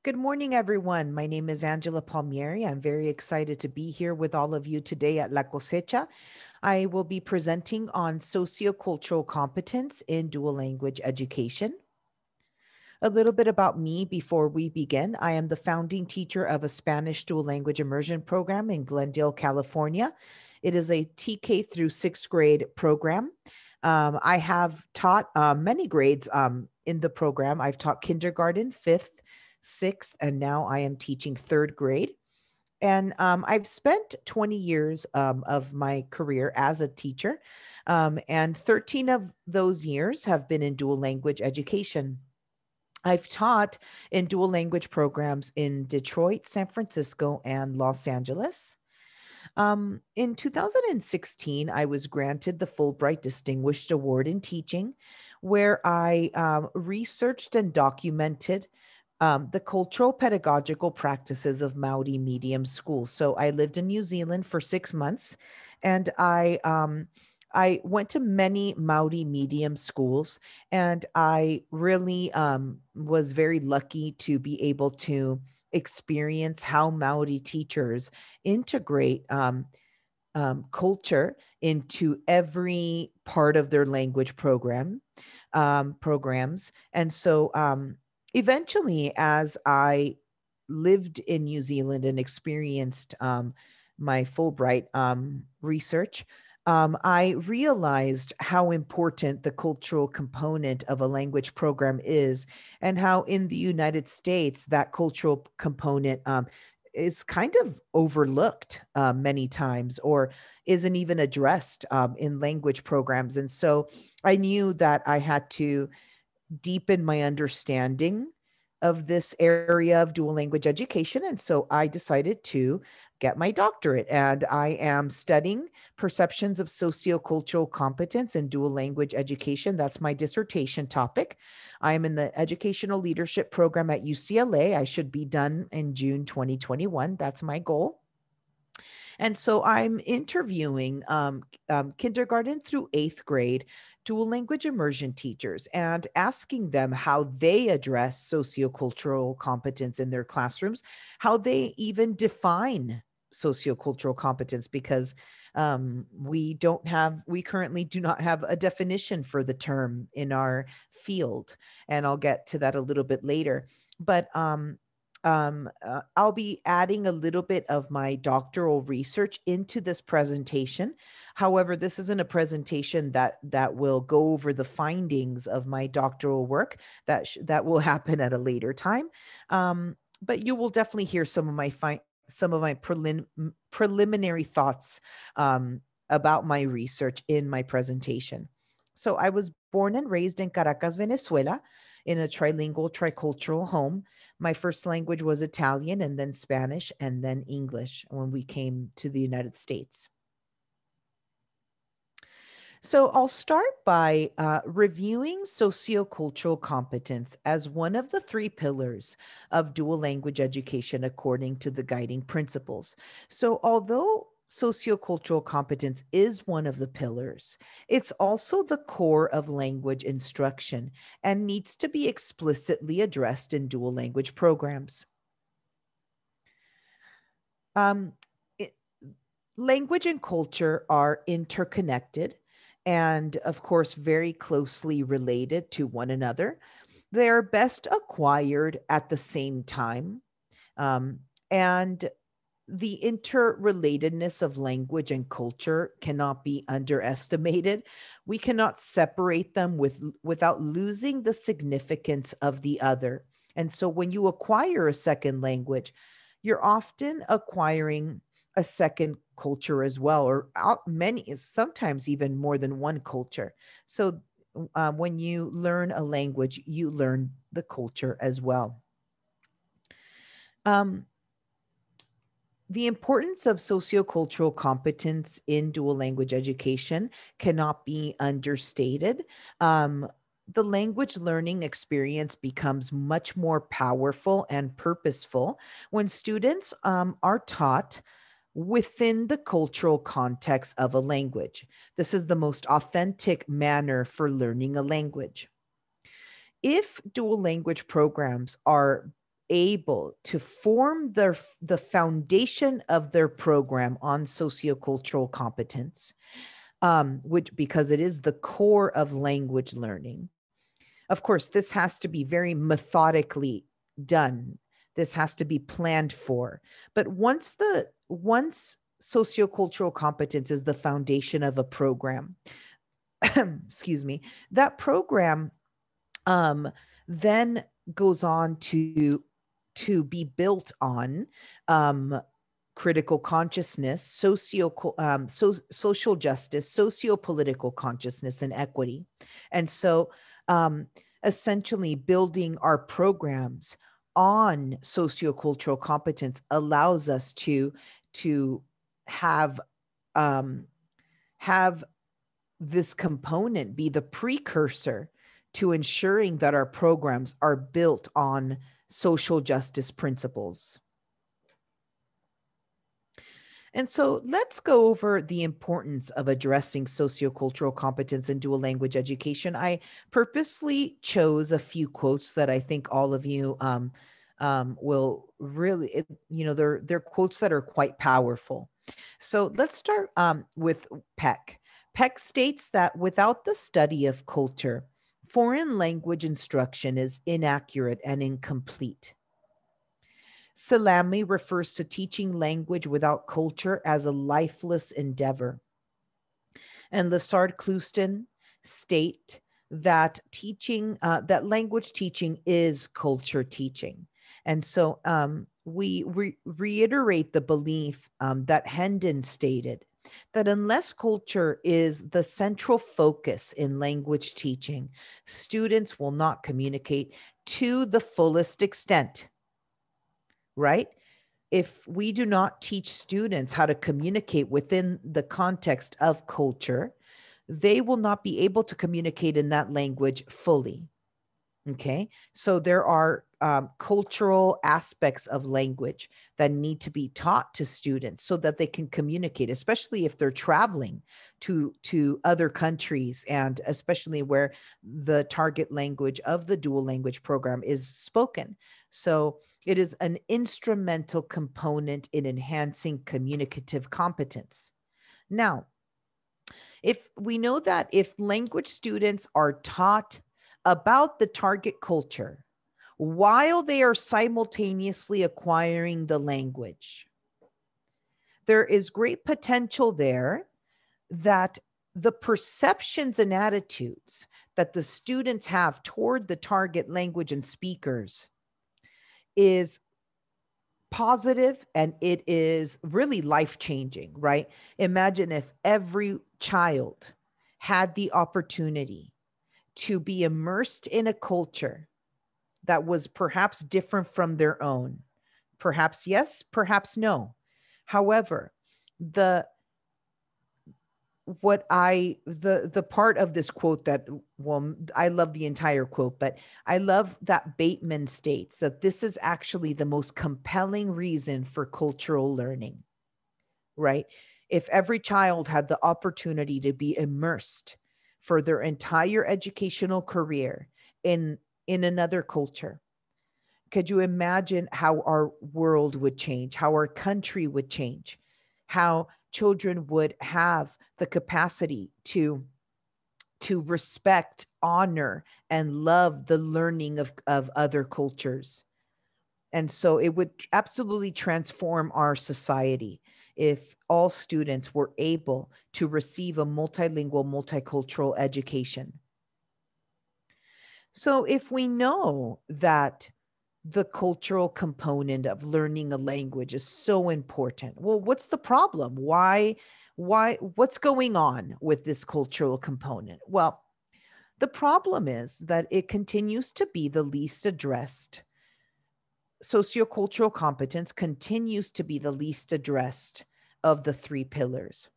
Good morning, everyone. My name is Angela Palmieri. I'm very excited to be here with all of you today at La Cosecha. I will be presenting on sociocultural competence in dual language education. A little bit about me before we begin. I am the founding teacher of a Spanish dual language immersion program in Glendale, California. It is a TK through sixth grade program. I have taught many grades in the program. I've taught kindergarten, fifth, sixth, and now I am teaching third grade. And I've spent 20 years of my career as a teacher, and 13 of those years have been in dual language education. I've taught in dual language programs in Detroit, San Francisco, and Los Angeles. In 2016, I was granted the Fulbright Distinguished Award in Teaching, where I researched and documented the cultural pedagogical practices of Maori medium schools. So I lived in New Zealand for 6 months, and I went to many Maori medium schools, and I really was very lucky to be able to experience how Maori teachers integrate culture into every part of their language programs. And so eventually, as I lived in New Zealand and experienced my Fulbright research, I realized how important the cultural component of a language program is, and how in the United States that cultural component is kind of overlooked many times, or isn't even addressed in language programs. And so I knew that I had to deepen my understanding of this area of dual language education. And so I decided to get my doctorate, and I am studying perceptions of sociocultural competence in dual language education. That's my dissertation topic. I am in the educational leadership program at UCLA. I should be done in June 2021. That's my goal. And so I'm interviewing kindergarten through eighth grade dual language immersion teachers and asking them how they address sociocultural competence in their classrooms, how they even define sociocultural competence, because we currently do not have a definition for the term in our field. And I'll get to that a little bit later. But I'll be adding a little bit of my doctoral research into this presentation. However, this isn't a presentation that will go over the findings of my doctoral work. That will happen at a later time. But you will definitely hear some of my preliminary thoughts about my research in my presentation. So I was born and raised in Caracas, Venezuela, in a trilingual, tricultural home. My first language was Italian, and then Spanish, and then English when we came to the United States. So I'll start by reviewing sociocultural competence as one of the three pillars of dual language education according to the guiding principles. So although sociocultural competence is one of the pillars, it's also the core of language instruction and needs to be explicitly addressed in dual language programs. Um, it- Language and culture are interconnected and, of course, very closely related to one another. They are best acquired at the same time. Um, and the interrelatedness of language and culture cannot be underestimated. We cannot separate them without losing the significance of the other. And so when you acquire a second language, you're often acquiring a second culture as well, or many, sometimes even more than one culture. So when you learn a language, you learn the culture as well. Um, the importance of sociocultural competence in dual language education cannot be understated. The language learning experience becomes much more powerful and purposeful when students are taught within the cultural context of a language. This is the most authentic manner for learning a language. If dual language programs are able to form the foundation of their program on sociocultural competence, which because it is the core of language learning. Of course, this has to be very methodically done. This has to be planned for. But once sociocultural competence is the foundation of a program, excuse me, that program then goes on to be built on critical consciousness, social justice, socio-political consciousness, and equity. And so essentially building our programs on sociocultural competence allows us to have have this component be the precursor to ensuring that our programs are built on social justice principles. And so let's go over the importance of addressing sociocultural competence in dual language education. I purposely chose a few quotes that I think all of you will really, they're quotes that are quite powerful. So let's start with Peck. Peck states that without the study of culture, foreign language instruction is inaccurate and incomplete. Salami refers to teaching language without culture as a lifeless endeavor. And Lessard-Clouston state that that language teaching is culture teaching. And so we reiterate the belief that Hendon stated that unless culture is the central focus in language teaching, students will not communicate to the fullest extent, right? If we do not teach students how to communicate within the context of culture, they will not be able to communicate in that language fully. Okay, so there are cultural aspects of language that need to be taught to students so that they can communicate, especially if they're traveling to other countries, and especially where the target language of the dual language program is spoken. So it is an instrumental component in enhancing communicative competence. Now, if we know that if language students are taught about the target culture while they are simultaneously acquiring the language, there is great potential there that the perceptions and attitudes that the students have toward the target language and speakers is positive, and it is really life-changing, right? Imagine if every child had the opportunity to be immersed in a culture that was perhaps different from their own. Perhaps yes, perhaps no. However, the part of this quote that, well, I love the entire quote, but I love that Bateman states that this is actually the most compelling reason for cultural learning, right? If every child had the opportunity to be immersed for their entire educational career in another culture, could you imagine how our world would change, how our country would change, how children would have the capacity to respect, honor, and love the learning of other cultures? And so it would absolutely transform our society if all students were able to receive a multilingual, multicultural education. So if we know that the cultural component of learning a language is so important, well, what's the problem? What's going on with this cultural component? Well, the problem is that it continues to be the least addressed. Sociocultural competence continues to be the least addressed of the three pillars.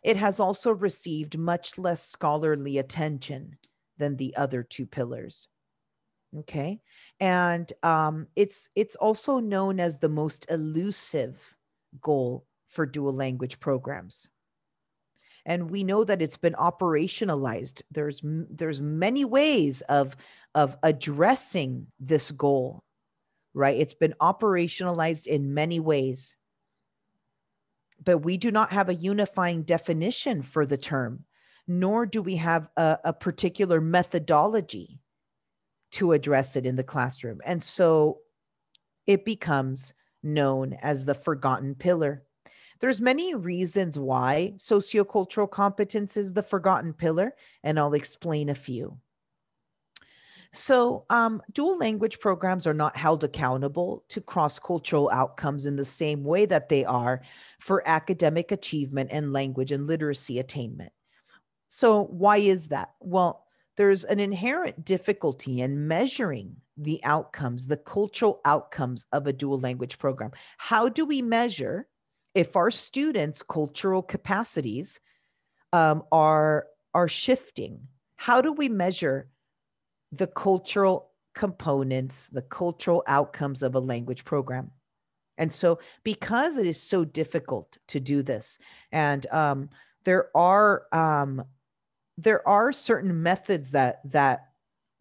It has also received much less scholarly attention than the other two pillars. Okay. And it's also known as the most elusive goal for dual language programs. And we know that it's been operationalized. There's many ways of addressing this goal. right? It's been operationalized in many ways, but we do not have a unifying definition for the term, nor do we have a particular methodology to address it in the classroom. And so it becomes known as the forgotten pillar. There's many reasons why sociocultural competence is the forgotten pillar, and I'll explain a few. So, dual language programs are not held accountable to cross-cultural outcomes in the same way that they are for academic achievement and language and literacy attainment. So, why is that? Well, there's an inherent difficulty in measuring the outcomes, the cultural outcomes of a dual language program. How do we measure if our students' cultural capacities are shifting? How do we measure the cultural components, the cultural outcomes of a language program? And so, because it is so difficult to do this, and there are certain methods that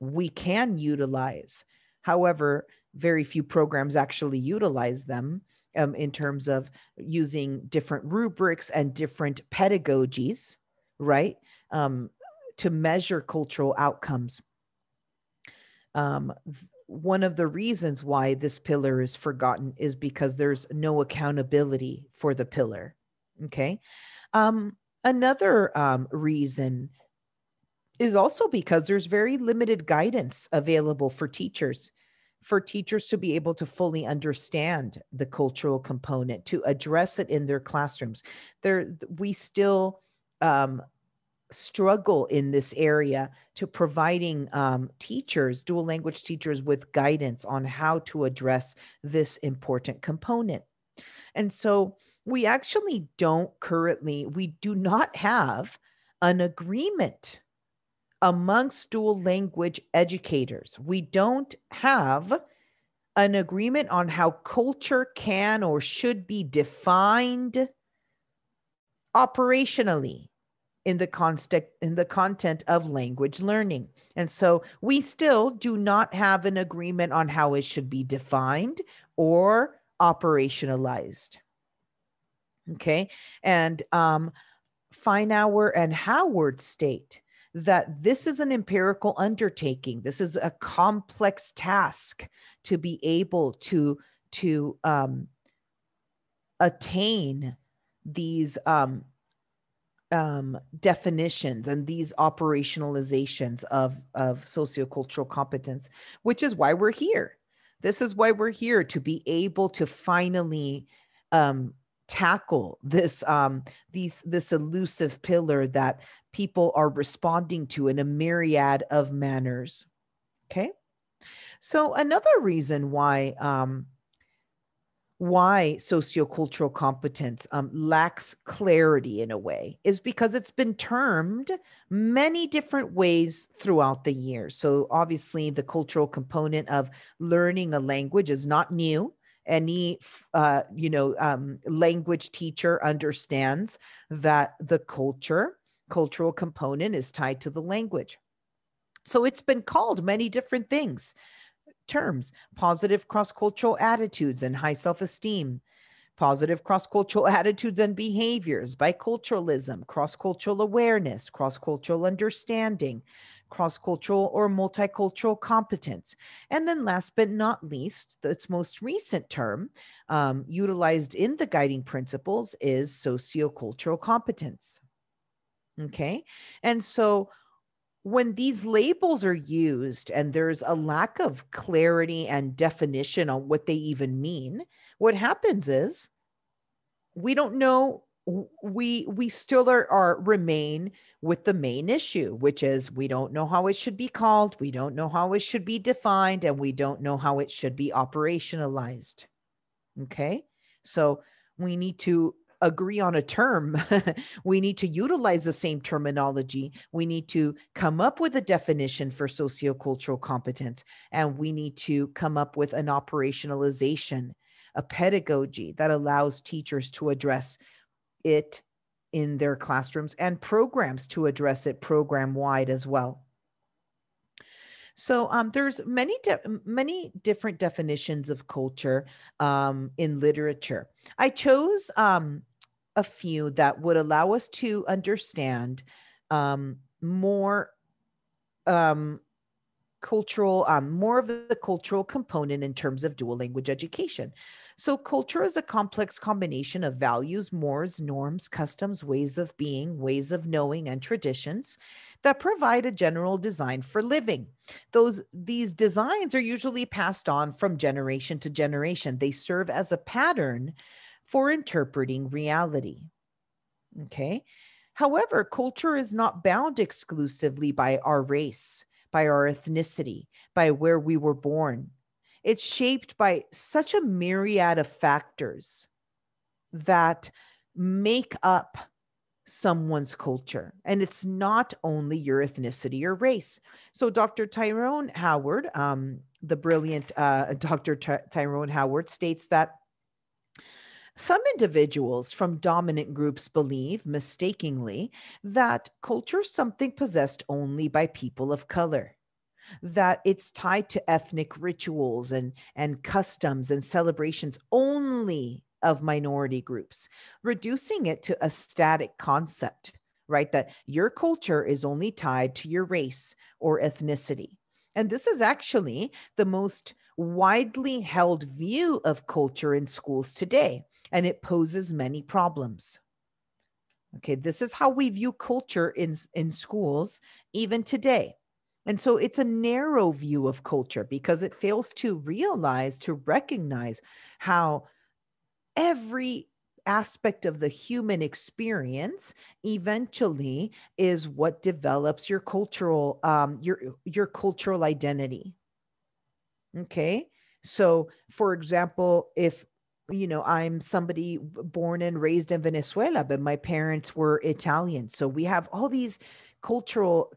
we can utilize. However, very few programs actually utilize them in terms of using different rubrics and different pedagogies, right? To measure cultural outcomes. One of the reasons why this pillar is forgotten is because there's no accountability for the pillar. Okay. Another reason is also because there's very limited guidance available for teachers to be able to fully understand the cultural component, to address it in their classrooms. We still struggle in this area to providing teachers, dual language teachers, with guidance on how to address this important component. And so we do not have an agreement amongst dual language educators. We don't have an agreement on how culture can or should be defined operationally in the content of language learning. And so we still do not have an agreement on how it should be defined or operationalized. Okay. And Feinauer and Howard state that this is an empirical undertaking. This is a complex task to be able to attain these definitions and these operationalizations of sociocultural competence, which is why we're here. This is why we're here, to be able to finally tackle this this elusive pillar that people are responding to in a myriad of manners. Okay. So another reason why sociocultural competence lacks clarity in a way is because it's been termed many different ways throughout the years. So obviously the cultural component of learning a language is not new. Any language teacher understands that the cultural component is tied to the language. So it's been called many different terms: positive cross-cultural attitudes and high self-esteem, positive cross-cultural attitudes and behaviors, biculturalism, cross-cultural awareness, cross-cultural understanding, cross-cultural or multicultural competence. And then last but not least, its most recent term utilized in the guiding principles is sociocultural competence. Okay. And so when these labels are used and there's a lack of clarity and definition on what they even mean, what happens is we don't know. We still remain with the main issue, which is we don't know how it should be called, we don't know how it should be defined, and we don't know how it should be operationalized. Okay, so we need to agree on a term. We need to utilize the same terminology. We need to come up with a definition for sociocultural competence, and we need to come up with an operationalization, a pedagogy that allows teachers to address it in their classrooms and programs to address it program-wide as well. So there's many different definitions of culture in literature. I chose a few that would allow us to understand more um, more of the cultural component in terms of dual language education. So, culture is a complex combination of values, mores, norms, customs, ways of being, ways of knowing, and traditions that provide a general design for living. These designs are usually passed on from generation to generation. They serve as a pattern for interpreting reality. Okay. However, culture is not bound exclusively by our race, by our ethnicity, by where we were born. It's shaped by such a myriad of factors that make up someone's culture. And it's not only your ethnicity or race. So, Dr. Tyrone Howard, the brilliant Dr. Tyrone Howard, states that some individuals from dominant groups believe, mistakenly, that culture is something possessed only by people of color, that it's tied to ethnic rituals and customs and celebrations only of minority groups, reducing it to a static concept, right? That your culture is only tied to your race or ethnicity. And this is actually the most widely held view of culture in schools today, and it poses many problems. Okay, this is how we view culture in schools even today. And so it's a narrow view of culture because it fails to realize, to recognize how every aspect of the human experience eventually is what develops your cultural identity. Okay. So, for example, if I'm somebody born and raised in Venezuela, but my parents were Italian. So we have all these cultural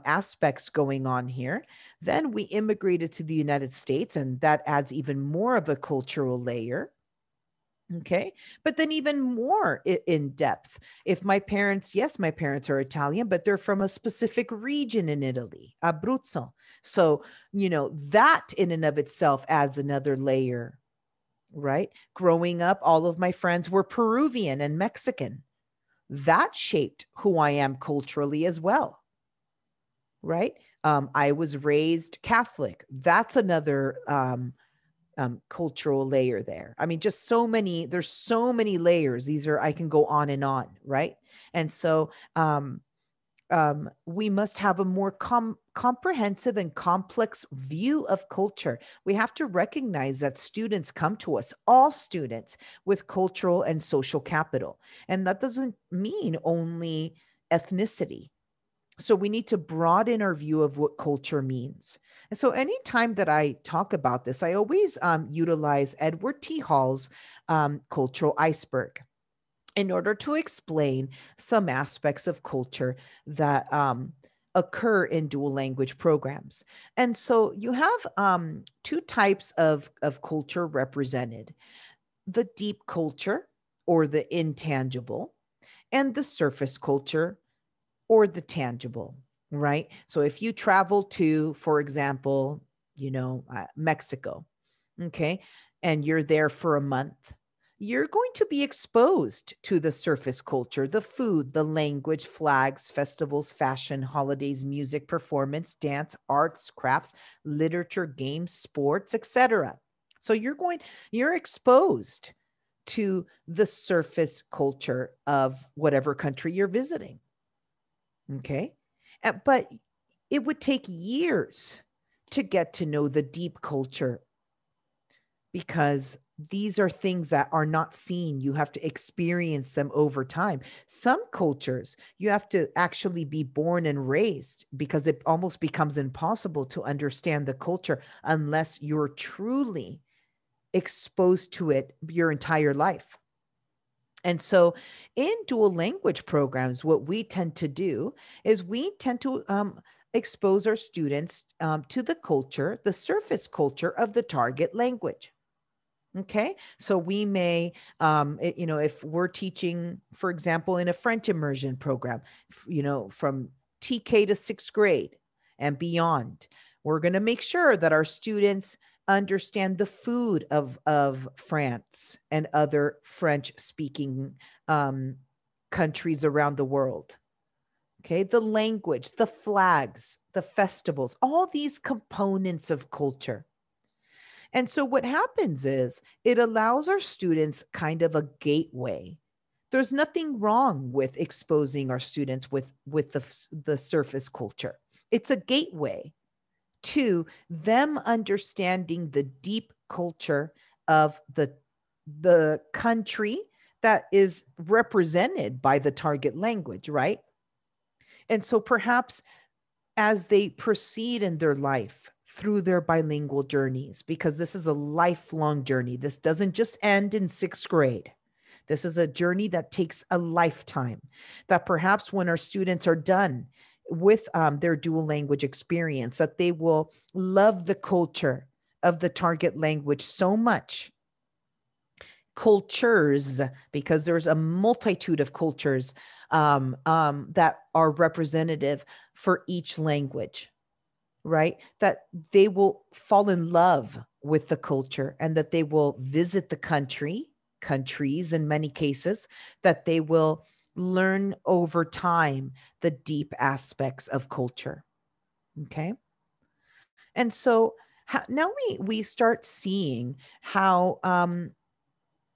aspects going on here. Then we immigrated to the United States, and that adds even more of a cultural layer. Okay. But then even more in depth. If my parents, yes, my parents are Italian, but they're from a specific region in Italy, Abruzzo. So, that in and of itself adds another layer, right? Growing up, all of my friends were Peruvian and Mexican. That shaped who I am culturally as well, right? I was raised Catholic. That's another cultural layer there. I mean, just there's so many layers. I can go on and on, right? And so we must have a more comprehensive and complex view of culture. We have to recognize that students come to us, all students, with cultural and social capital. And that doesn't mean only ethnicity. So we need to broaden our view of what culture means. And so anytime that I talk about this, I always utilize Edward T. Hall's cultural iceberg in order to explain some aspects of culture that occur in dual language programs. And so you have two types of culture represented: the deep culture, or the intangible, and the surface culture, or the tangible, right? So if you travel to, for example, Mexico, okay, and you're there for a month, you're going to be exposed to the surface culture, the food, the language, flags, festivals, fashion, holidays, music, performance, dance, arts, crafts, literature, games, sports, etc. So you're exposed to the surface culture of whatever country you're visiting. Okay. But it would take years to get to know the deep culture, because these are things that are not seen. You have to experience them over time. Some cultures, you have to actually be born and raised, because it almost becomes impossible to understand the culture unless you're truly exposed to it your entire life. And so, in dual language programs, what we tend to do is we tend to expose our students to the culture, the surface culture of the target language. Okay. So we may, if we're teaching, for example, in a French immersion program, from TK to sixth grade, and beyond. We're going to make sure that our students understand the food of France and other French speaking countries around the world. Okay, the language, the flags, the festivals, all these components of culture. And so what happens is it allows our students kind of a gateway. There's nothing wrong with exposing our students with the surface culture. It's a gateway to them understanding the deep culture of the country that is represented by the target language, right? And so perhaps as they proceed in their life through their bilingual journeys, because this is a lifelong journey. This doesn't just end in sixth grade. This is a journey that takes a lifetime, that perhaps when our students are done with their dual language experience, that they will love the culture of the target language so much. Cultures, because there's a multitude of cultures that are representative for each language, right? That they will fall in love with the culture and that they will visit the countries in many cases, that they will learn over time the deep aspects of culture. Okay. And so now we start seeing how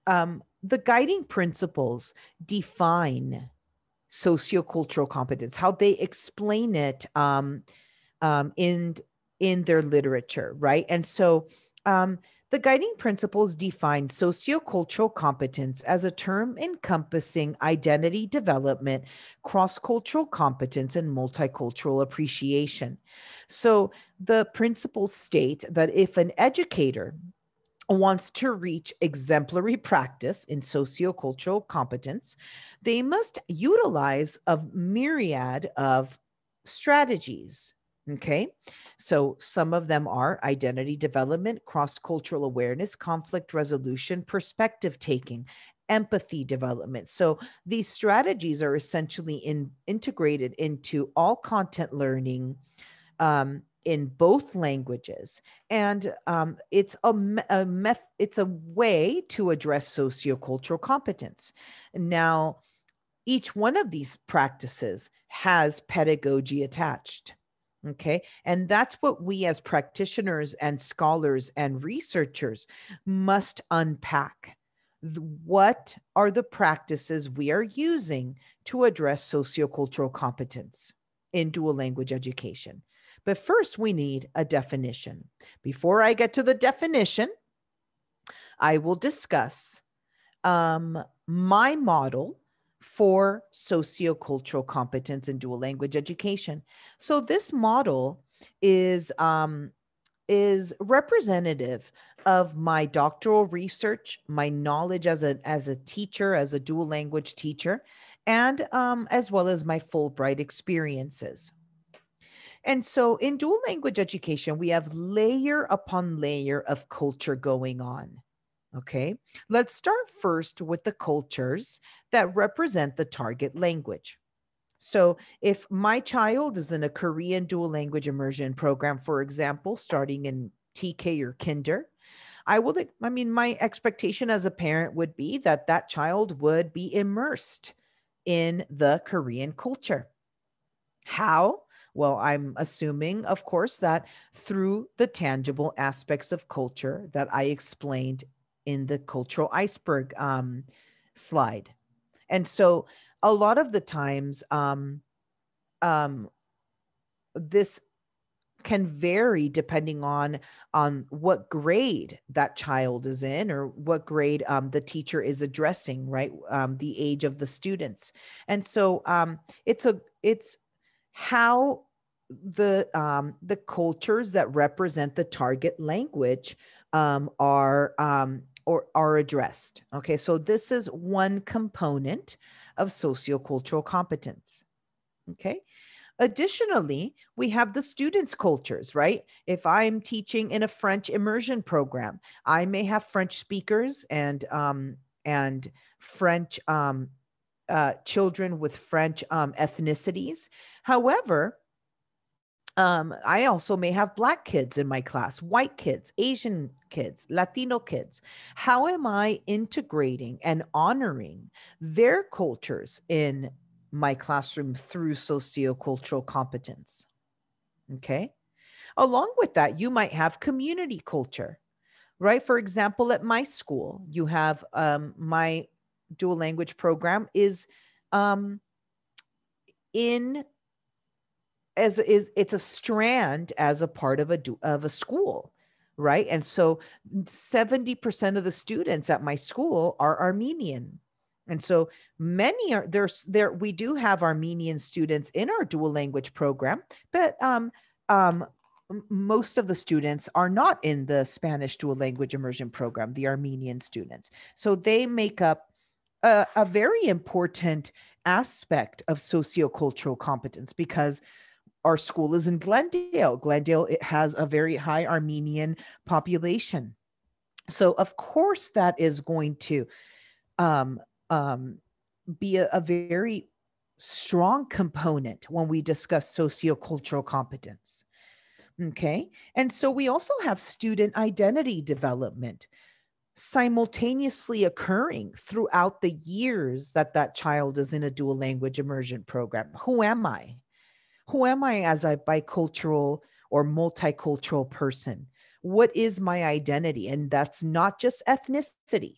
the guiding principles define sociocultural competence, how they explain it in their literature, right? And so the guiding principles define sociocultural competence as a term encompassing identity development, cross-cultural competence, and multicultural appreciation. So the principles state that if an educator wants to reach exemplary practice in sociocultural competence, they must utilize a myriad of strategies. Okay. So some of them are identity development, cross cultural awareness, conflict resolution, perspective taking, empathy development. So these strategies are essentially integrated into all content learning in both languages, and it's it's a way to address sociocultural competence. Now, each one of these practices has pedagogy attached. Okay. And that's what we as practitioners and scholars and researchers must unpack. What are the practices we are using to address sociocultural competence in dual language education? But first, we need a definition. Before I get to the definition, I will discuss my model for sociocultural competence in dual language education. So this model is representative of my doctoral research, my knowledge as a teacher, as a dual language teacher, and as well as my Fulbright experiences. And so in dual language education, we have layer upon layer of culture going on. Okay, let's start first with the cultures that represent the target language. So if my child is in a Korean dual language immersion program, for example, starting in TK or kinder, my expectation as a parent would be that that child would be immersed in the Korean culture. How? Well, I'm assuming, of course, that through the tangible aspects of culture that I explained in the cultural iceberg slide. And so a lot of the times, um, this can vary depending on what grade that child is in or what grade the teacher is addressing, right? The age of the students. And so it's how the cultures that represent the target language are addressed. Okay, so this is one component of sociocultural competence. Okay. Additionally, we have the students' cultures, right? If I'm teaching in a French immersion program, I may have French speakers and French children with French ethnicities. However, I also may have Black kids in my class, white kids, Asian kids, Latino kids. How am I integrating and honoring their cultures in my classroom through sociocultural competence? Okay. Along with that, you might have community culture, right? For example, at my school, you have my dual language program is um, in as is it's a strand as a part of a school, right? And so 70% of the students at my school are Armenian. And so many are there we do have Armenian students in our dual language program, but um most of the students are not in the Spanish dual language immersion program, the Armenian students. So they make up a very important aspect of sociocultural competence because our school is in Glendale. Glendale, it has a very high Armenian population. So of course that is going to um, um, be a very strong component when we discuss sociocultural competence. Okay. And so we also have student identity development simultaneously occurring throughout the years that that child is in a dual language immersion program. Who am I? Who am I as a bicultural or multicultural person? What is my identity? And that's not just ethnicity.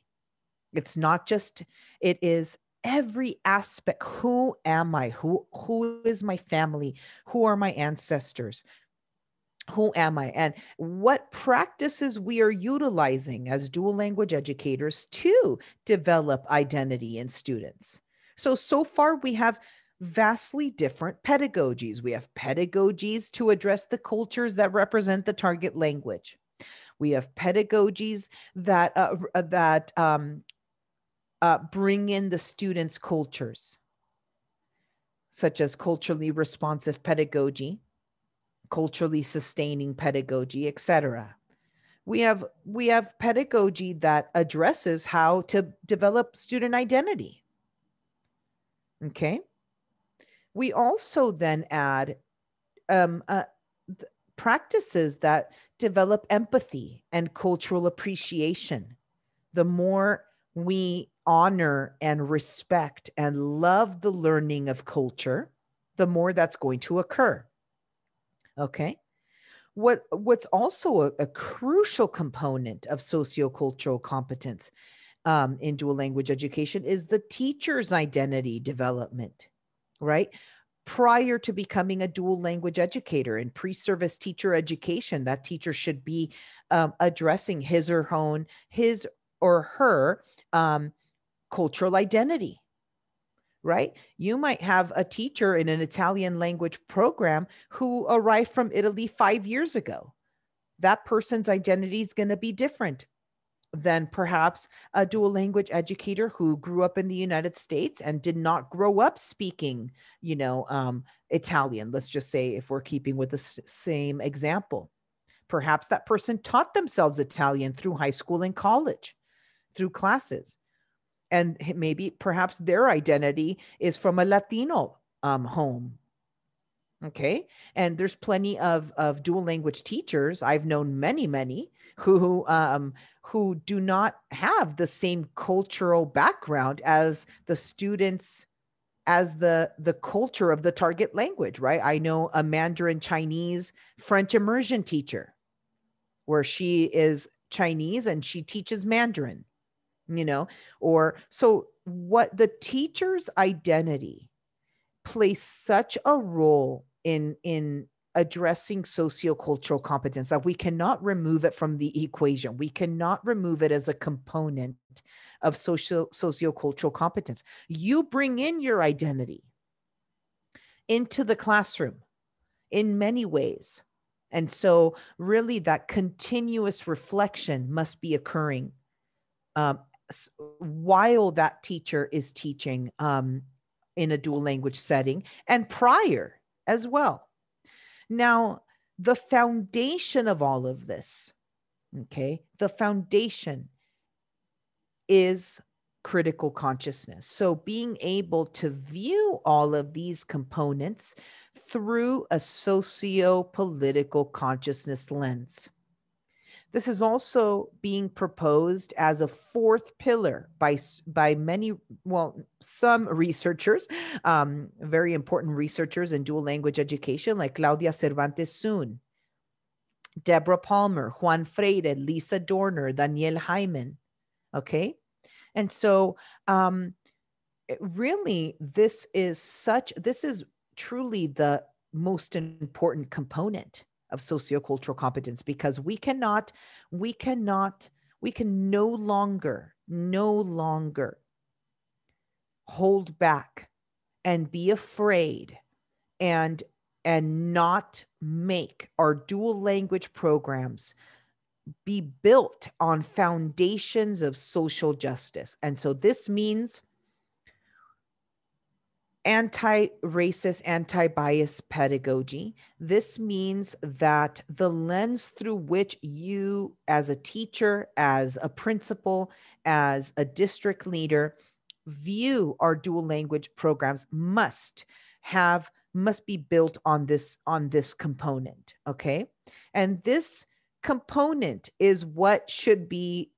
It's not just, it is every aspect. Who am I? Who is my family? Who are my ancestors? Who am I? And what practices we are utilizing as dual language educators to develop identity in students. So far we have vastly different pedagogies. We have pedagogies to address the cultures that represent the target language. We have pedagogies that bring in the students' cultures, such as culturally responsive pedagogy, culturally sustaining pedagogy, etc. We have pedagogy that addresses how to develop student identity. Okay. We also then add um, uh, practices that develop empathy and cultural appreciation. The more we honor and respect and love the learning of culture, the more that's going to occur. Okay. What's also a crucial component of sociocultural competence in dual language education is the teacher's identity development, right? Prior to becoming a dual language educator in pre-service teacher education, that teacher should be addressing his or her cultural identity, right? You might have a teacher in an Italian language program who arrived from Italy 5 years ago. That person's identity is going to be different than perhaps a dual language educator who grew up in the United States and did not grow up speaking, Italian. Let's just say, if we're keeping with the same example, perhaps that person taught themselves Italian through high school and college, through classes. And maybe perhaps their identity is from a Latino home. Okay. And there's plenty of dual language teachers. I've known many who do not have the same cultural background as the students, as the culture of the target language, right? I know a Mandarin Chinese French immersion teacher where she is Chinese and she teaches Mandarin, or so what the teacher's identity plays such a role in addressing sociocultural competence that we cannot remove it from the equation. We cannot remove it as a component of sociocultural competence. You bring in your identity into the classroom in many ways. And so really that continuous reflection must be occurring um, while that teacher is teaching in a dual language setting and prior as well. Now, the foundation of all of this, okay, the foundation is critical consciousness. So being able to view all of these components through a socio-political consciousness lens. This is also being proposed as a fourth pillar by many, well, some researchers, very important researchers in dual language education, like Claudia Cervantes Soon, Deborah Palmer, Juan Freire, Lisa Dorner, Daniel Hyman. Okay. And so, really, this is truly the most important component of sociocultural competence, because we can no longer hold back and be afraid and not make our dual language programs be built on foundations of social justice. And so this means anti-racist, anti-bias pedagogy. This means that the lens through which you, as a teacher, as a principal, as a district leader, view our dual language programs must be built on this component. Okay. And this component is what we should be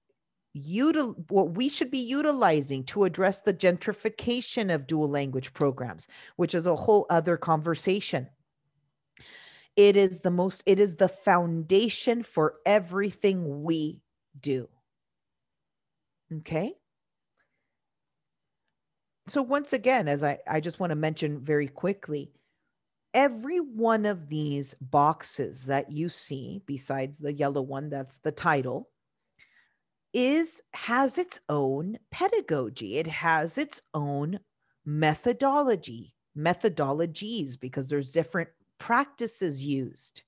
utilizing to address the gentrification of dual language programs, which is a whole other conversation. It is the foundation for everything we do. Okay. So once again, as I just want to mention very quickly, every one of these boxes that you see, besides the yellow one, that's the title, has its own pedagogy. It has its own methodologies, because there's different practices used.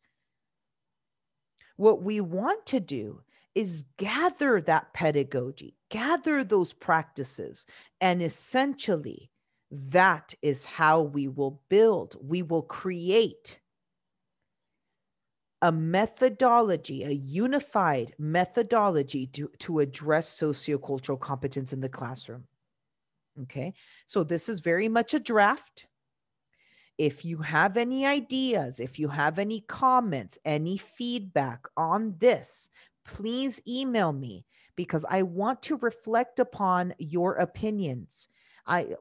What we want to do is gather that pedagogy, gather those practices, and essentially that is how we will create a methodology, a unified methodology to address sociocultural competence in the classroom. Okay, so this is very much a draft. If you have any ideas, if you have any comments, any feedback on this, please email me, because I want to reflect upon your opinions.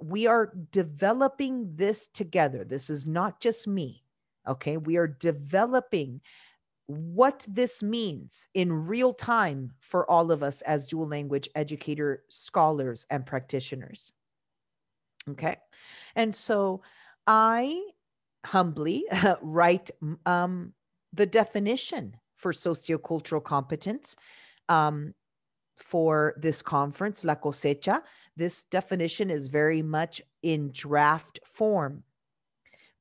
We are developing this together. This is not just me. Okay, we are developing what this means in real time for all of us as dual language educator, scholars, and practitioners. Okay. And so I humbly write the definition for sociocultural competence for this conference, La Cosecha. This definition is very much in draft form,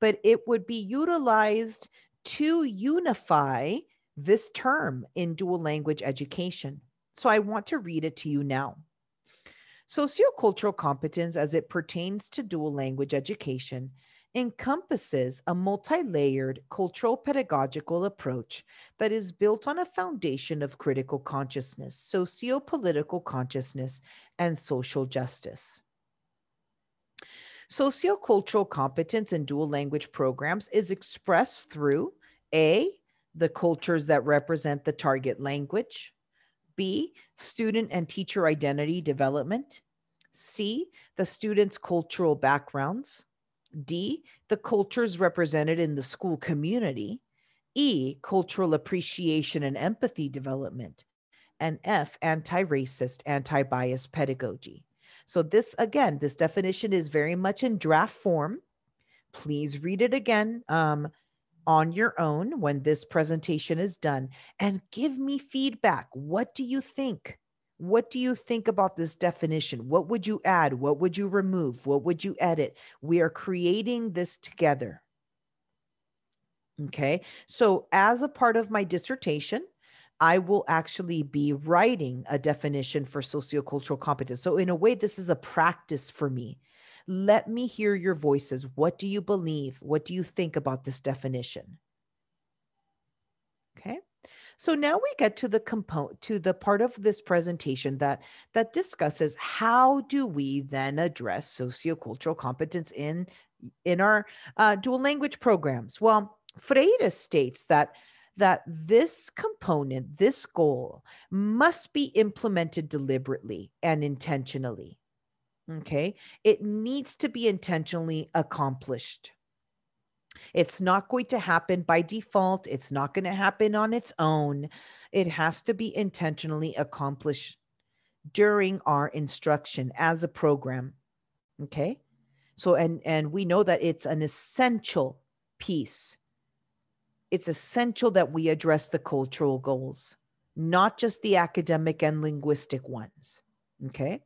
but it would be utilized to unify this term in dual language education. So I want to read it to you now. Sociocultural competence, as it pertains to dual language education, encompasses a multi-layered cultural pedagogical approach that is built on a foundation of critical consciousness, socio-political consciousness, and social justice. Sociocultural competence in dual language programs is expressed through A, the cultures that represent the target language; B, student and teacher identity development; C, the student's cultural backgrounds; D, the cultures represented in the school community; E, cultural appreciation and empathy development; and F, anti-racist, anti-bias pedagogy. So this, again, this definition is very much in draft form. Please read it again on your own when this presentation is done, and give me feedback. What do you think? What do you think about this definition? What would you add? What would you remove? What would you edit? We are creating this together. Okay, so as a part of my dissertation, I will actually be writing a definition for sociocultural competence. So in a way, this is a practice for me. Let me hear your voices. What do you believe? What do you think about this definition? Okay. So now we get to the part of this presentation that discusses how do we then address sociocultural competence in our dual language programs. Well, Freire states that this component, this goal, must be implemented deliberately and intentionally. Okay, it needs to be intentionally accomplished. It's not going to happen by default. It's not going to happen on its own. It has to be intentionally accomplished during our instruction as a program. Okay. So, and we know that it's an essential piece. It's essential that we address the cultural goals, not just the academic and linguistic ones. Okay.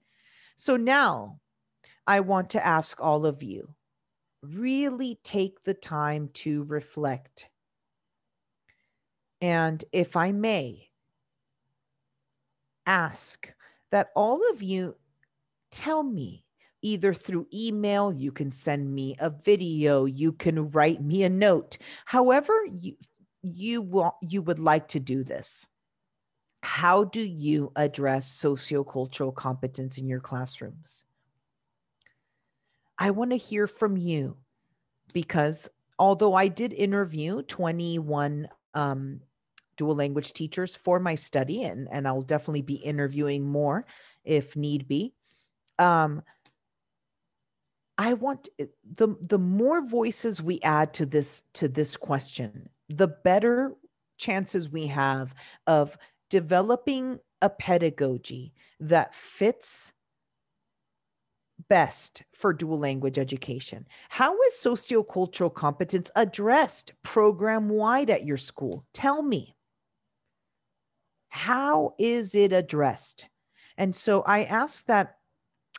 So now I want to ask all of you, really take the time to reflect. And if I may ask that all of you tell me, either through email, you can send me a video, you can write me a note, however you would like to do this. How do you address sociocultural competence in your classrooms? I want to hear from you, because although I did interview 21 dual language teachers for my study, and I'll definitely be interviewing more if need be. I want the more voices we add to this question, the better chances we have of developing a pedagogy that fits best for dual language education. How is sociocultural competence addressed program wide at your school? Tell me. How is it addressed? And so I ask that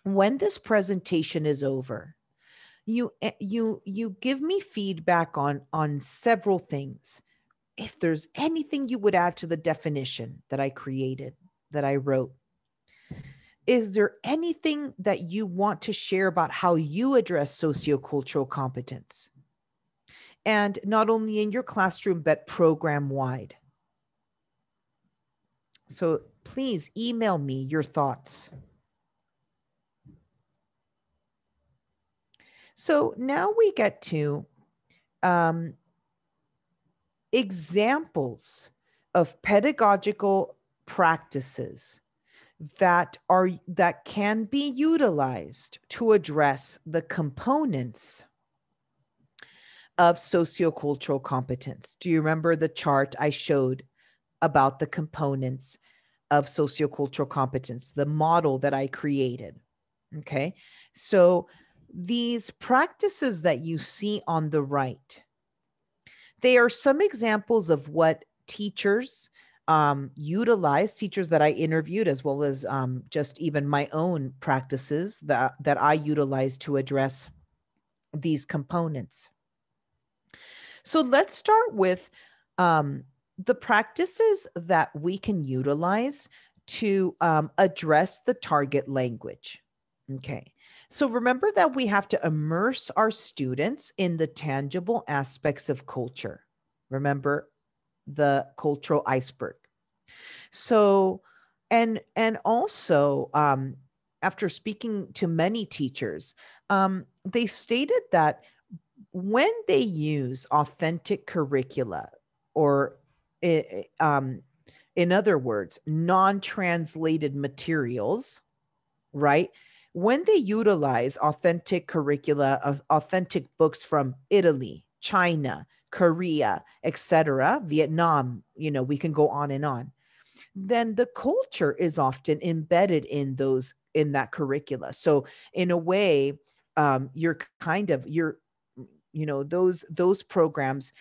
when this presentation is over, you give me feedback on several things. If there's anything you would add to the definition that I created, that I wrote, is there anything that you want to share about how you address sociocultural competence? And not only in your classroom, but program wide. So please email me your thoughts. So now we get to examples of pedagogical practices that can be utilized to address the components of sociocultural competence. Do you remember the chart I showed about the components of sociocultural competence, the model that I created? Okay, so these practices that you see on the right, they are some examples of what teachers utilize, teachers that I interviewed, as well as just even my own practices that I utilize to address these components. So let's start with the practices that we can utilize to address the target language. Okay. So remember that we have to immerse our students in the tangible aspects of culture. Remember the cultural iceberg. So, and also, after speaking to many teachers, they stated that when they use authentic curricula, or in other words, non-translated materials, right? When they utilize authentic curricula of authentic books from Italy, China, Korea, etc., Vietnam, we can go on and on, then the culture is often embedded in that curricula. So in a way, you're those programs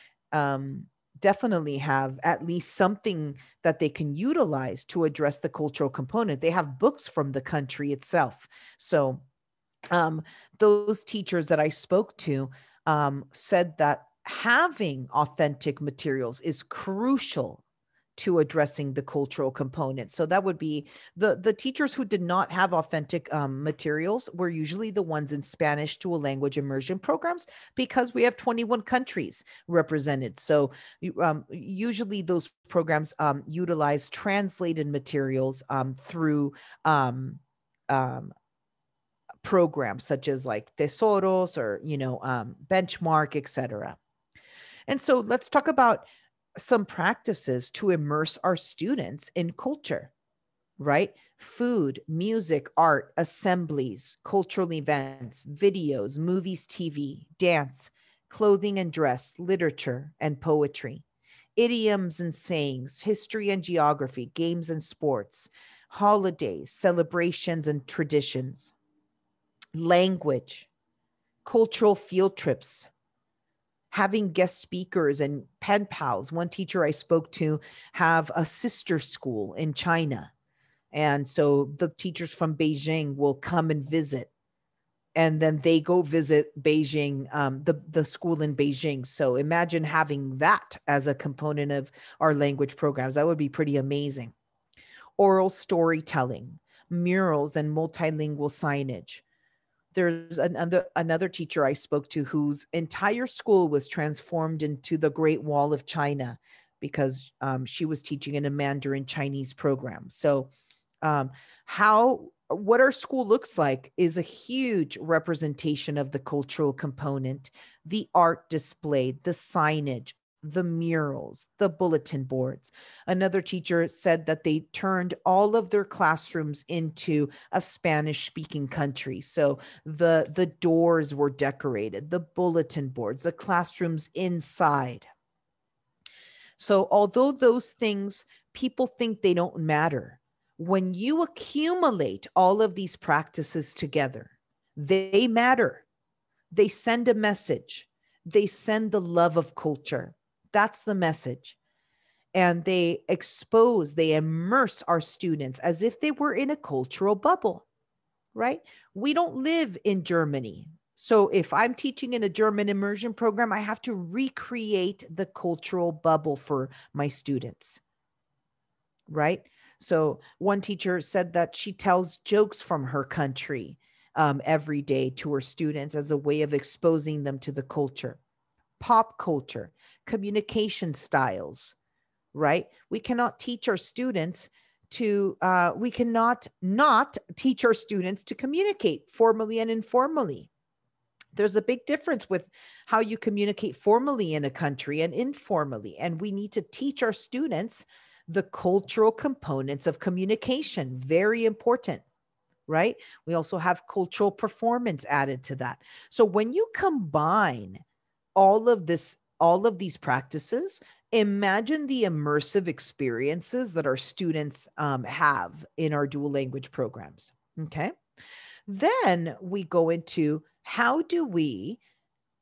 definitely have at least something that they can utilize to address the cultural component. They have books from the country itself. So those teachers that I spoke to said that having authentic materials is crucial to addressing the cultural component. So that would be the teachers who did not have authentic materials were usually the ones in Spanish dual language immersion programs, because we have 21 countries represented. So usually those programs utilize translated materials through um, um, programs such as like Tesoros or, Benchmark, etc. And so let's talk about some practices to immerse our students in culture, right? Food, music, art, assemblies, cultural events, videos, movies, TV, dance, clothing and dress, literature and poetry, idioms and sayings, history and geography, games and sports, holidays, celebrations and traditions, language, cultural field trips, having guest speakers and pen pals. One teacher I spoke to have a sister school in China. And so the teachers from Beijing will come and visit. And then they go visit Beijing, the school in Beijing. So imagine having that as a component of our language programs. That would be pretty amazing. Oral storytelling, murals, and multilingual signage. There's another teacher I spoke to whose entire school was transformed into the Great Wall of China because she was teaching in a Mandarin Chinese program. So what our school looks like is a huge representation of the cultural component, the art displayed, the signage, the murals, the bulletin boards. Another teacher said that they turned all of their classrooms into a Spanish speaking country. So the doors were decorated, the bulletin boards, the classrooms inside. So although those things people think they don't matter, when you accumulate all of these practices together, they matter. They send a message. They send the love of culture. That's the message. And they immerse our students as if they were in a cultural bubble, right? We don't live in Germany. So if I'm teaching in a German immersion program, I have to recreate the cultural bubble for my students, right? So one teacher said that she tells jokes from her country every day to her students as a way of exposing them to the culture. Pop culture, communication styles, right? We cannot teach our students we cannot not teach our students to communicate formally and informally. There's a big difference with how you communicate formally in a country and informally. And we need to teach our students the cultural components of communication. Very important, right? We also have cultural performance added to that. So when you combine all of these practices, imagine the immersive experiences that our students have in our dual language programs. Okay. Then we go into how do we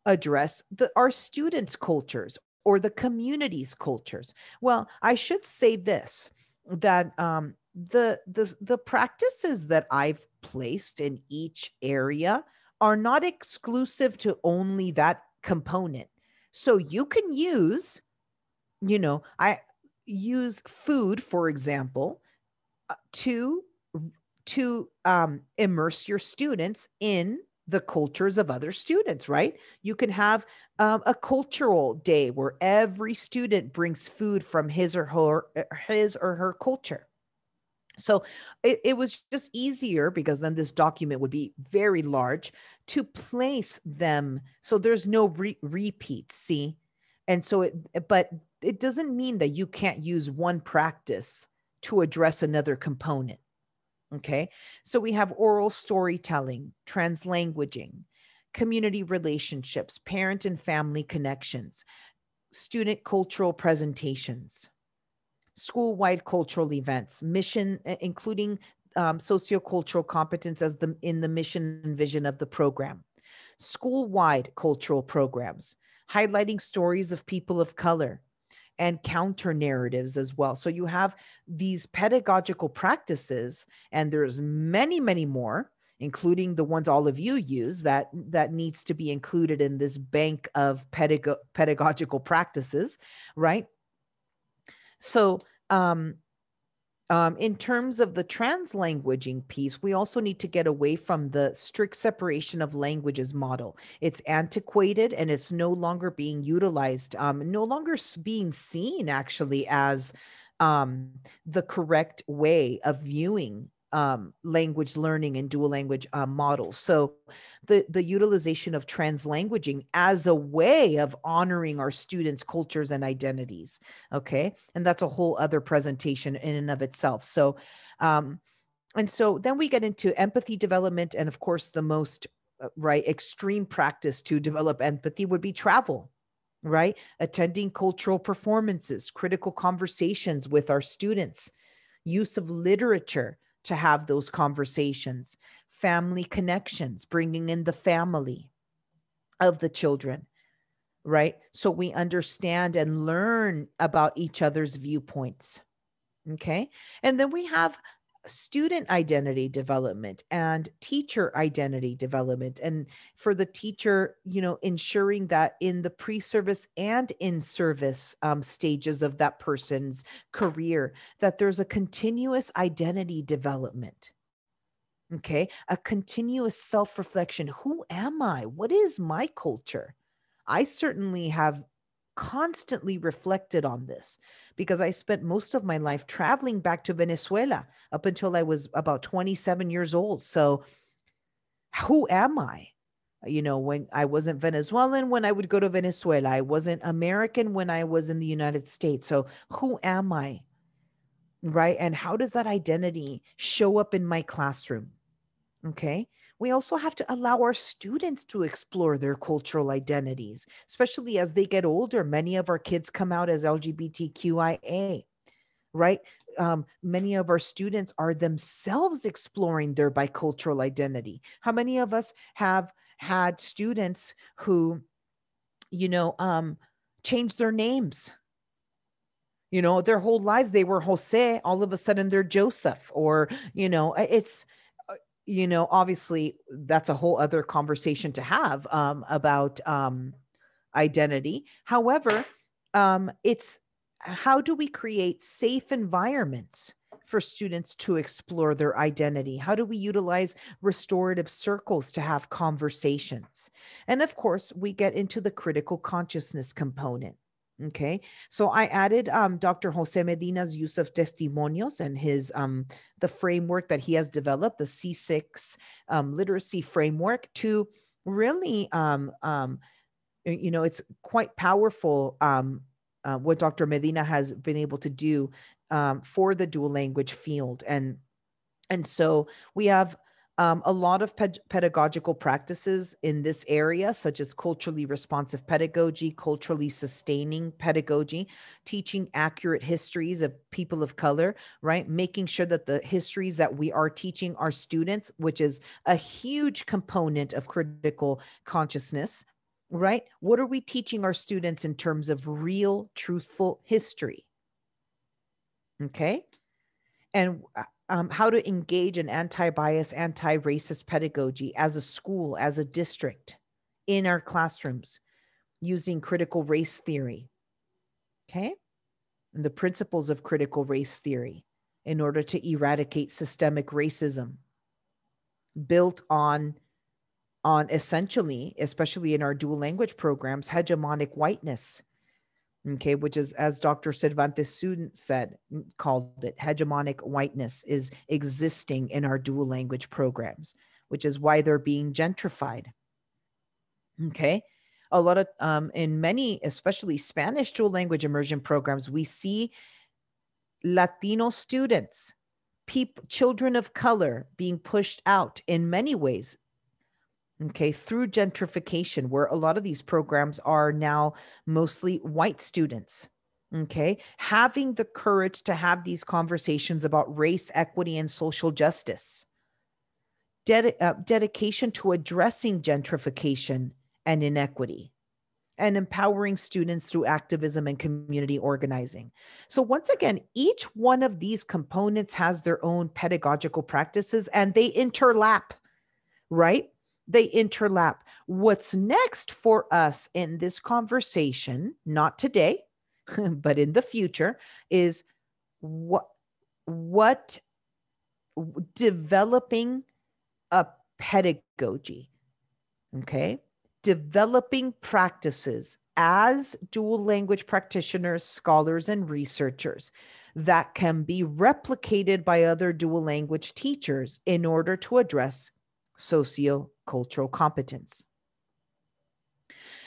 address our students' cultures or the community's cultures? Well, I should say this, that the practices that I've placed in each area are not exclusive to only that component. So you can use, I use food, for example, to immerse your students in the cultures of other students, right? You can have a cultural day where every student brings food from his or her culture. So it was just easier, because then this document would be very large, to place them so there's no repeats. See, and so but it doesn't mean that you can't use one practice to address another component. Okay. So we have oral storytelling, translanguaging, community relationships, parent and family connections, student cultural presentations, school-wide cultural events, mission, including sociocultural competence as in the mission and vision of the program, school-wide cultural programs, highlighting stories of people of color, and counter narratives as well. So you have these pedagogical practices, and there's many, many more, including the ones all of you use that needs to be included in this bank of pedagogical practices, right? So Um, in terms of the translanguaging piece, we also need to get away from the strict separation of languages model. It's antiquated and it's no longer being utilized, no longer being seen actually as um, the correct way of viewing language learning and dual language models. So the utilization of translanguaging as a way of honoring our students' cultures and identities. Okay. And that's a whole other presentation in and of itself. So, and so then we get into empathy development. And of course, the most right extreme practice to develop empathy would be travel, right? Attending cultural performances, critical conversations with our students, use of literature to have those conversations, family connections, bringing in the family of the children, right? So we understand and learn about each other's viewpoints. Okay. And then we have student identity development and teacher identity development. And for the teacher, ensuring that in the pre-service and in-service stages of that person's career, that there's a continuous identity development. Okay. A continuous self-reflection. Who am I? What is my culture? I certainly have constantly reflected on this because I spent most of my life traveling back to Venezuela up until I was about 27 years old. So, who am I? When I wasn't Venezuelan, when I would go to Venezuela, I wasn't American when I was in the United States. So, who am I? Right. And how does that identity show up in my classroom? Okay. We also have to allow our students to explore their cultural identities, especially as they get older. Many of our kids come out as LGBTQIA, right? Many of our students are themselves exploring their bicultural identity. How many of us have had students who, you know, um, changed their names? Their whole lives they were Jose, all of a sudden they're Joseph, or, it's obviously that's a whole other conversation to have about identity. However, it's how do we create safe environments for students to explore their identity? How do we utilize restorative circles to have conversations? And of course, we get into the critical consciousness component. Okay, so I added Dr. Jose Medina's use of testimonios and his the framework that he has developed, the C6 literacy framework, to really it's quite powerful what Dr. Medina has been able to do for the dual language field. And so we have a lot of pedagogical practices in this area, such as culturally responsive pedagogy, culturally sustaining pedagogy, teaching accurate histories of people of color, right? Making sure that the histories that we are teaching our students, which is a huge component of critical consciousness, right? What are we teaching our students in terms of real, truthful history? Okay. And how to engage in anti-bias, anti-racist pedagogy as a school, as a district, in our classrooms, using critical race theory, okay? And the principles of critical race theory in order to eradicate systemic racism built on essentially, especially in our dual language programs, hegemonic whiteness. Okay, which is, as Dr. Cervantes student said, called it, hegemonic whiteness is existing in our dual language programs, which is why they're being gentrified. Okay, a lot of in many, especially Spanish dual language immersion programs, we see Latino students, children of color being pushed out in many ways. Okay, through gentrification, where a lot of these programs are now mostly white students. Okay, having the courage to have these conversations about race, equity, and social justice, dedication to addressing gentrification and inequity, and empowering students through activism and community organizing. So, once again, each one of these components has their own pedagogical practices and they interlap, right? They interlap. What's next for us in this conversation, not today, but in the future, is what what developing a pedagogy, okay? Developing practices as dual language practitioners, scholars, and researchers that can be replicated by other dual language teachers in order to address sociocultural competence.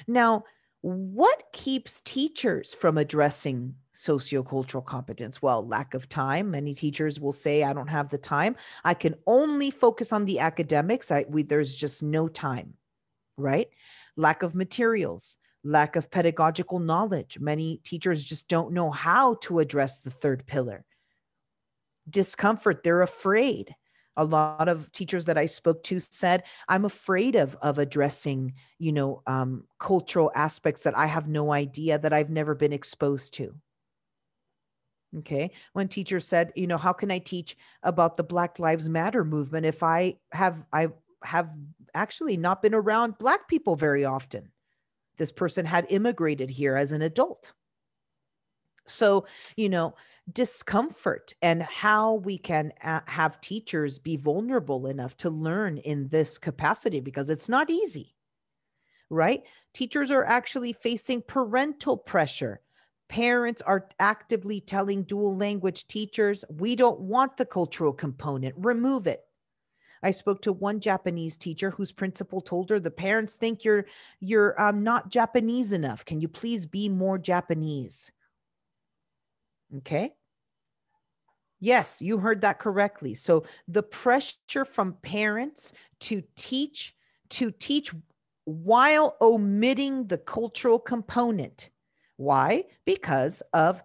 Now, what keeps teachers from addressing sociocultural competence? Well, lack of time. Many teachers will say, I don't have the time. I can only focus on the academics. There's just no time, right? Lack of materials, lack of pedagogical knowledge. Many teachers just don't know how to address the third pillar. Discomfort, they're afraid. A lot of teachers that I spoke to said, I'm afraid of addressing, cultural aspects that I have no idea, that I've never been exposed to. Okay. One teacher said, how can I teach about the Black Lives Matter movement if I have actually not been around Black people very often? This person had immigrated here as an adult. So, discomfort and how we can have teachers be vulnerable enough to learn in this capacity, because it's not easy, right? Teachers are actually facing parental pressure. Parents are actively telling dual language teachers, we don't want the cultural component, remove it. I spoke to one Japanese teacher whose principal told her, the parents think you're not Japanese enough. Can you please be more Japanese? Okay. Yes, you heard that correctly. So the pressure from parents to teach while omitting the cultural component. Why? Because of,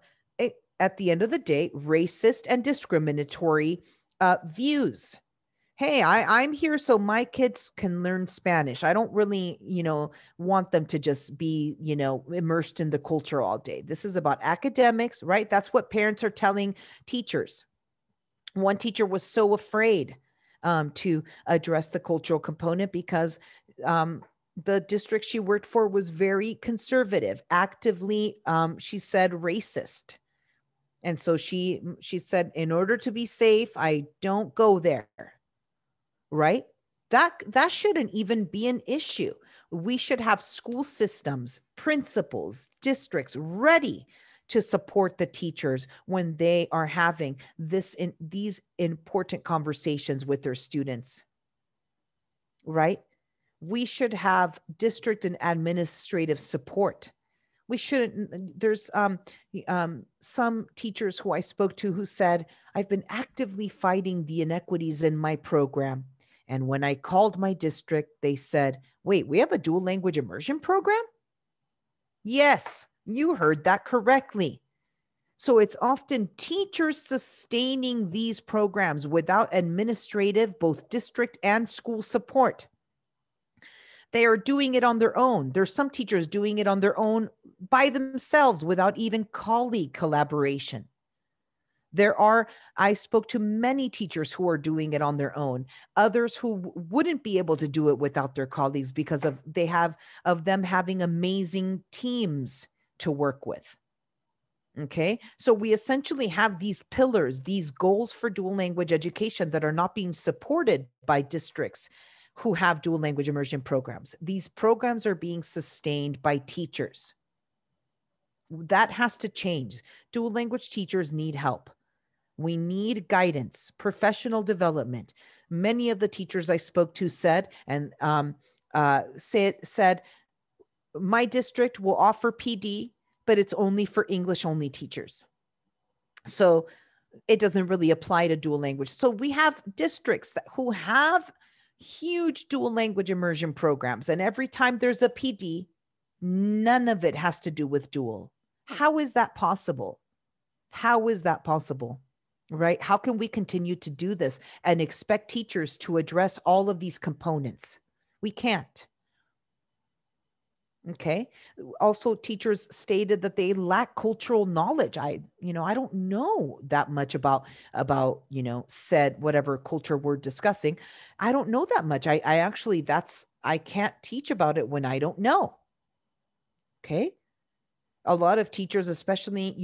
at the end of the day, racist and discriminatory views. Hey, I'm here so my kids can learn Spanish. I don't really, want them to just be, immersed in the culture all day. This is about academics, right? That's what parents are telling teachers. One teacher was so afraid to address the cultural component because the district she worked for was very conservative, actively, she said, racist. And so she said, in order to be safe, I don't go there. Right? That shouldn't even be an issue. We should have school systems, principals, districts ready to support the teachers when they are having these important conversations with their students. Right? We should have district and administrative support. We shouldn't, there's some teachers who I spoke to who said, I've been actively fighting the inequities in my program. And when I called my district, they said, wait, we have a dual language immersion program? Yes, you heard that correctly. So it's often teachers sustaining these programs without administrative, both district and school support. They are doing it on their own. There's some teachers doing it on their own by themselves without even colleague collaboration. I spoke to many teachers who are doing it on their own, others who wouldn't be able to do it without their colleagues because of them having amazing teams to work with. Okay. So we essentially have these pillars, these goals for dual language education that are not being supported by districts who have dual language immersion programs. These programs are being sustained by teachers. That has to change. Dual language teachers need help. We need guidance, professional development. Many of the teachers I spoke to said, my district will offer PD, but it's only for English only teachers. So it doesn't really apply to dual language. So we have districts who have huge dual language immersion programs. And every time there's a PD, none of it has to do with dual. How is that possible? How is that possible? Right? How can we continue to do this and expect teachers to address all of these components? We can't. Okay. Also, teachers stated that they lack cultural knowledge. I don't know that much about, said whatever culture we're discussing. I don't know that much. I can't teach about it when I don't know. Okay. A lot of teachers, especially,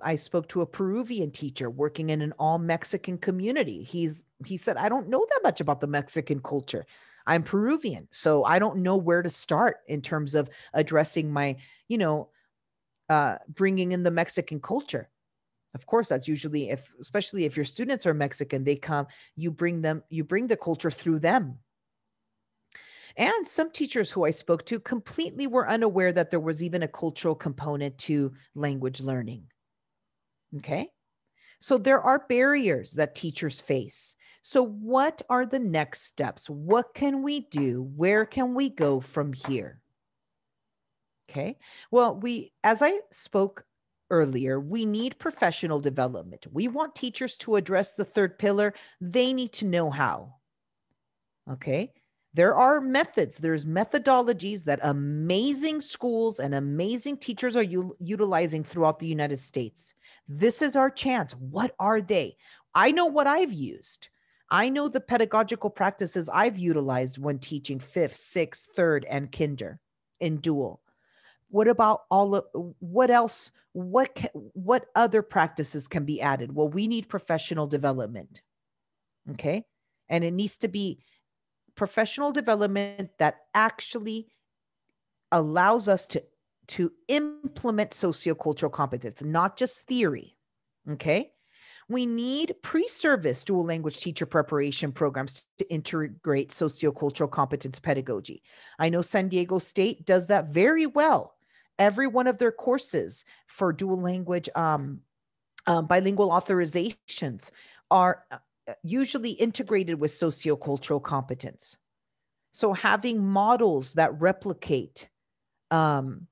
I spoke to a Peruvian teacher working in an all Mexican community. He said, I don't know that much about the Mexican culture. I'm Peruvian, so I don't know where to start in terms of addressing my, you know, bringing in the Mexican culture. Of course, that's usually, if especially if your students are Mexican, they come, you bring the culture through them. And some teachers who I spoke to completely were unaware that there was even a cultural component to language learning. Okay. So there are barriers that teachers face. So, what are the next steps? What can we do? Where can we go from here? Okay. Well, as I spoke earlier, we need professional development. We want teachers to address the third pillar. They need to know how. Okay. There are methods, there's methodologies that amazing schools and amazing teachers are utilizing throughout the United States. This is our chance. What are they? I know what I've used. I know the pedagogical practices I've utilized when teaching fifth, sixth, third, and kinder in dual. What about what else? What other practices can be added? Well, we need professional development. Okay. And it needs to be professional development that actually allows us to implement sociocultural competence, not just theory. Okay. We need pre-service dual language teacher preparation programs to integrate sociocultural competence pedagogy. I know San Diego State does that very well. Every one of their courses for dual language bilingual authorizations are usually integrated with sociocultural competence. So having models that replicate um,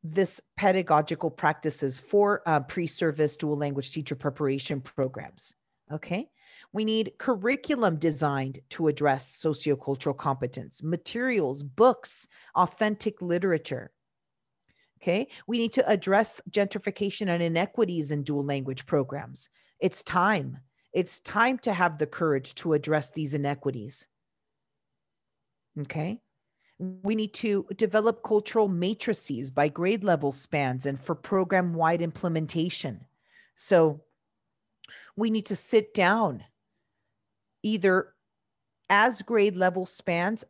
this pedagogical practices for pre-service dual language teacher preparation programs. Okay. We need curriculum designed to address sociocultural competence, materials, books, authentic literature. Okay. We need to address gentrification and inequities in dual language programs. It's time. It's time to have the courage to address these inequities. Okay. We need to develop cultural matrices by grade level spans and for program wide implementation. So we need to sit down either as grade level spans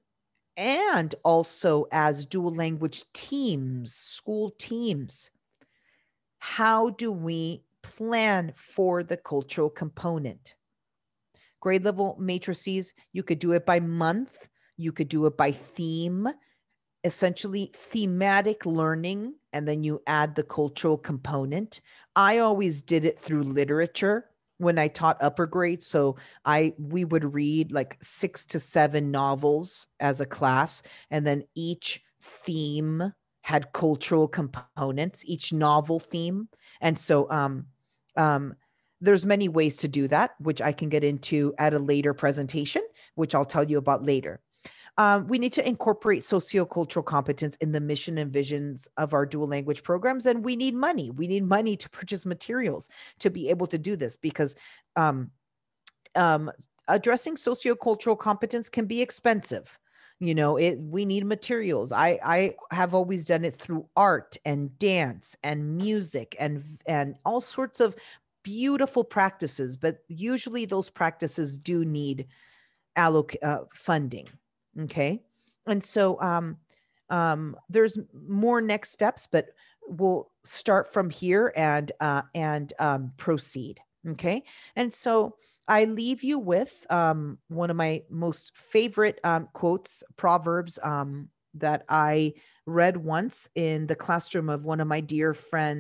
and also as dual language teams, school teams. How do we plan for the cultural component? Grade level matrices, you could do it by month, you could do it by theme, essentially thematic learning, and then you add the cultural component. I always did it through literature when I taught upper grades. So we would read like 6 to 7 novels as a class, and then each theme had cultural components, each novel theme. And so um, there's many ways to do that, which I can get into at a later presentation, which I'll tell you about later. We need to incorporate sociocultural competence in the mission and visions of our dual language programs. And we need money. We need money to purchase materials to be able to do this because um, addressing sociocultural competence can be expensive. We need materials. I have always done it through art and dance and music and all sorts of beautiful practices, but usually those practices do need funding. Okay. And so there's more next steps, but we'll start from here and proceed. Okay. And so I leave you with one of my most favorite quotes, proverbs that I read once in the classroom of one of my dear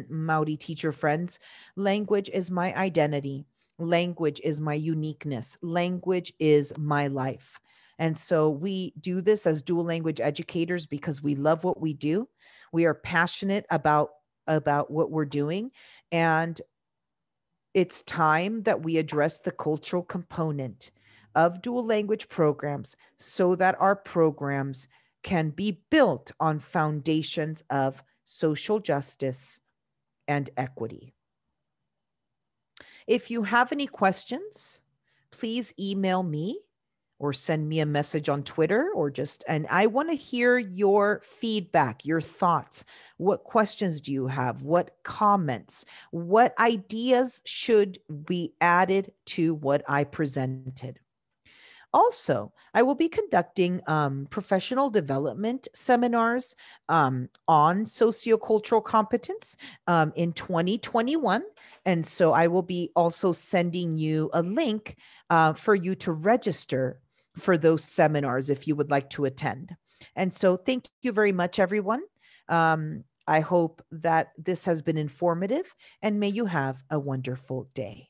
Maori teacher friends. Language is my identity. Language is my uniqueness. Language is my life. And so we do this as dual language educators because we love what we do. We are passionate about what we're doing. And it's time that we address the cultural component of dual language programs so that our programs can be built on foundations of social justice and equity. If you have any questions, please email me or send me a message on Twitter and I want to hear your feedback, your thoughts. What questions do you have? What comments? What ideas should be added to what I presented? Also, I will be conducting professional development seminars on sociocultural competence in 2021. And so I will be also sending you a link for you to register for those seminars if you would like to attend. And so thank you very much, everyone. I hope that this has been informative, and may you have a wonderful day.